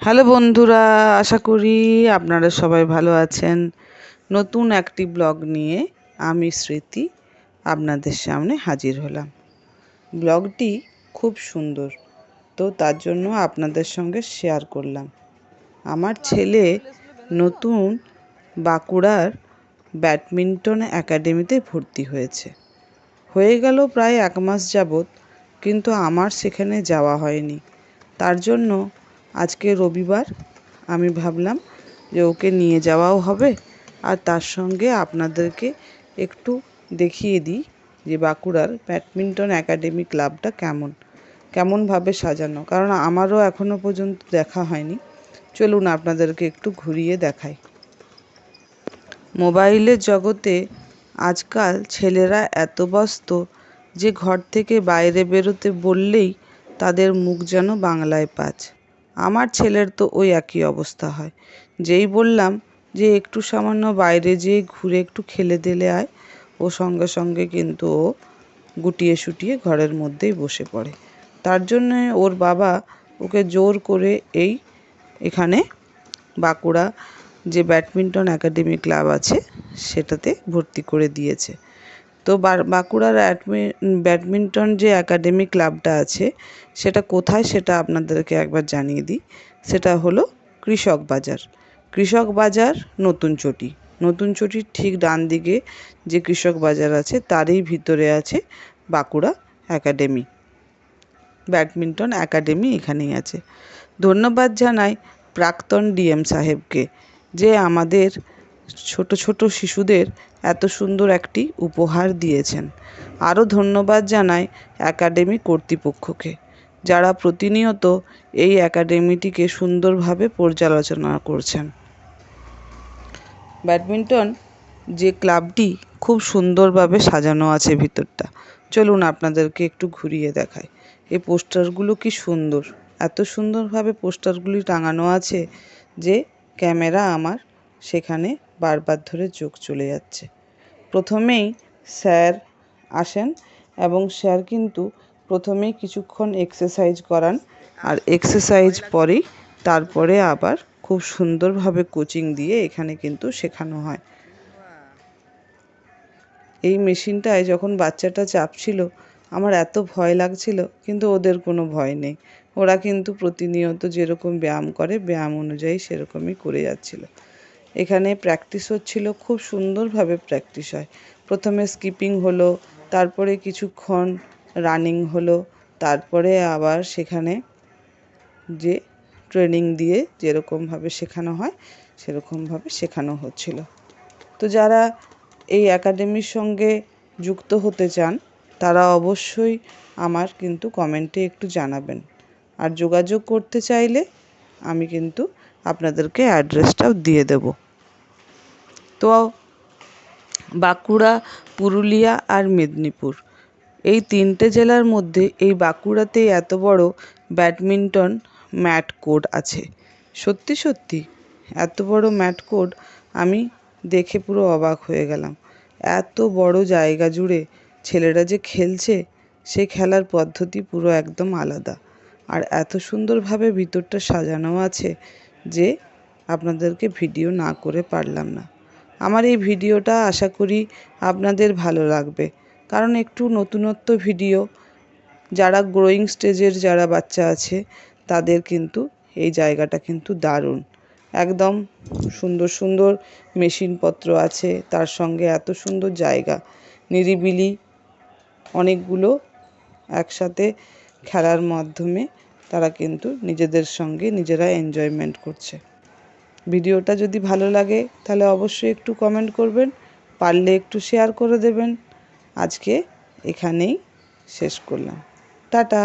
Hello বন্ধুরা, আশা করি আপনারা সবাই ভালো আছেন। নতুন একটি ব্লগ নিয়ে আমি স্মৃতি আপনাদের সামনে হাজির হলাম। ব্লগটি খুব সুন্দর, তো তার জন্য আপনাদের সঙ্গে শেয়ার করলাম। আমার ছেলে নতুন বাঁকুড়ার ব্যাডমিন্টন একাডেমিতে ভর্তি হয়ে গেল প্রায় 1 মাস যাবৎ, কিন্তু আমার সেখানে যাওয়া হয়নি। তার জন্য আজকে রবিবার আমি ভাবলাম যে ওকে নিয়ে যাওয়াও হবে, আর তার সঙ্গে আপনাদেরকে একটু দেখিয়ে দিই যে বাঁকুড়ার ব্যাডমিন্টন একাডেমি ক্লাবটা কেমনভাবে সাজানো, কারণ আমারও এখনও পর্যন্ত দেখা হয়নি। চলুন আপনাদেরকে একটু ঘুরিয়ে দেখাই। মোবাইলের জগতে আজকাল ছেলেরা এত ব্যস্ত যে ঘর থেকে বাইরে বেরোতে বললেই তাদের মুখ যেন বাংলায় পাঁচ। আমার ছেলের তো ওই একই অবস্থা হয়। যেই বললাম যে একটু সামান্য বাইরে যেয়ে ঘুরে একটু খেলে দিলে আয়, ও সঙ্গে সঙ্গে কিন্তু ও গুটিয়ে সুটিয়ে ঘরের মধ্যেই বসে পড়ে। তার জন্যে ওর বাবা ওকে জোর করে এখানে বাঁকুড়া যে ব্যাডমিন্টন একাডেমি ক্লাব আছে সেটাতে ভর্তি করে দিয়েছে। তো বাঁকুড়ার ব্যাডমিন্টন যে একাডেমি ক্লাবটা আছে সেটা কোথায় সেটা আপনাদেরকে একবার জানিয়ে দিই। সেটা হলো কৃষক বাজার নতুন চটির ঠিক ডান দিকে যে কৃষক বাজার আছে তারই ভিতরে আছে বাঁকুড়া একাডেমি, ব্যাডমিন্টন একাডেমি এখানেই আছে। ধন্যবাদ জানাই প্রাক্তন ডিএম সাহেবকে, যে আমাদের ছোট ছোট শিশুদের এত সুন্দর একটি উপহার দিয়েছেন। আরও ধন্যবাদ জানাই একাডেমি কর্তৃপক্ষকে, যারা প্রতিনিয়ত এই একাডেমিটিকে সুন্দরভাবে পর্যালোচনা করছেন। ব্যাডমিন্টন যে ক্লাবটি খুব সুন্দরভাবে সাজানো আছে ভিতরটা। চলুন আপনাদেরকে একটু ঘুরিয়ে দেখাই। এই পোস্টারগুলো কি সুন্দর, এত সুন্দরভাবে পোস্টারগুলি টাঙানো আছে যে ক্যামেরা আমার সেখানে বারবার ধরে চোখ চলে যাচ্ছে। প্রথমেই স্যার আসেন এবং স্যার কিন্তু প্রথমেই কিছুক্ষণ এক্সারসাইজ করান, আর এক্সারসাইজ পরেই তারপরে আবার খুব সুন্দরভাবে কোচিং দিয়ে এখানে কিন্তু শেখানো হয়। এই মেশিনটায় যখন বাচ্চাটা চাপছিল আমার এত ভয় লাগছিল, কিন্তু ওদের কোনো ভয় নেই। ওরা কিন্তু প্রতিনিয়ত যেরকম ব্যায়াম করে ব্যায়াম অনুযায়ী সেরকমই করে যাচ্ছিল। এখানে প্র্যাকটিস হচ্ছিল, খুব সুন্দরভাবে প্র্যাকটিস হয়। প্রথমে স্কিপিং হলো, তারপরে কিছুক্ষণ রানিং হলো, তারপরে আবার সেখানে যে ট্রেনিং দিয়ে যেরকমভাবে শেখানো হয় সেরকমভাবে শেখানো হচ্ছিল। তো যারা এই একাডেমির সঙ্গে যুক্ত হতে চান তারা অবশ্যই আমার কিন্তু কমেন্টে একটু জানাবেন, আর যোগাযোগ করতে চাইলে আমি কিন্তু আপনাদেরকে অ্যাড্রেসটাও দিয়ে দেব। তো বাঁকুড়া, পুরুলিয়া আর মেদিনীপুর এই 3টে জেলার মধ্যে এই বাঁকুড়াতেই এত বড় ব্যাডমিন্টন ম্যাট কোর্ট আছে। সত্যি সত্যি এত বড় ম্যাট কোর্ট আমি দেখে পুরো অবাক হয়ে গেলাম। এত বড় জায়গা জুড়ে ছেলেরা যে খেলছে, সেই খেলার পদ্ধতি পুরো একদম আলাদা, আর এত সুন্দরভাবে ভিতরটা সাজানো আছে যে আপনাদেরকে ভিডিও না করে পারলাম না। আমার এই ভিডিওটা আশা করি আপনাদের ভালো লাগবে, কারণ একটু নতুনত্ব ভিডিও, যারা গ্রোয়িং স্টেজের যারা বাচ্চা আছে তাদের কিন্তু এই জায়গাটা কিন্তু দারুণ। একদম সুন্দর সুন্দর মেশিনপত্র আছে, তার সঙ্গে এত সুন্দর জায়গা, নিরিবিলি, অনেকগুলো একসাথে খেলার মাধ্যমে তারা কিন্তু নিজেদের সঙ্গে নিজেরা এনজয়মেন্ট করছে। ভিডিওটা যদি ভালো লাগে তাহলে অবশ্যই একটু কমেন্ট করবেন, পারলে একটু শেয়ার করে দেবেন। আজকে এখানেই শেষ করলাম। টাটা।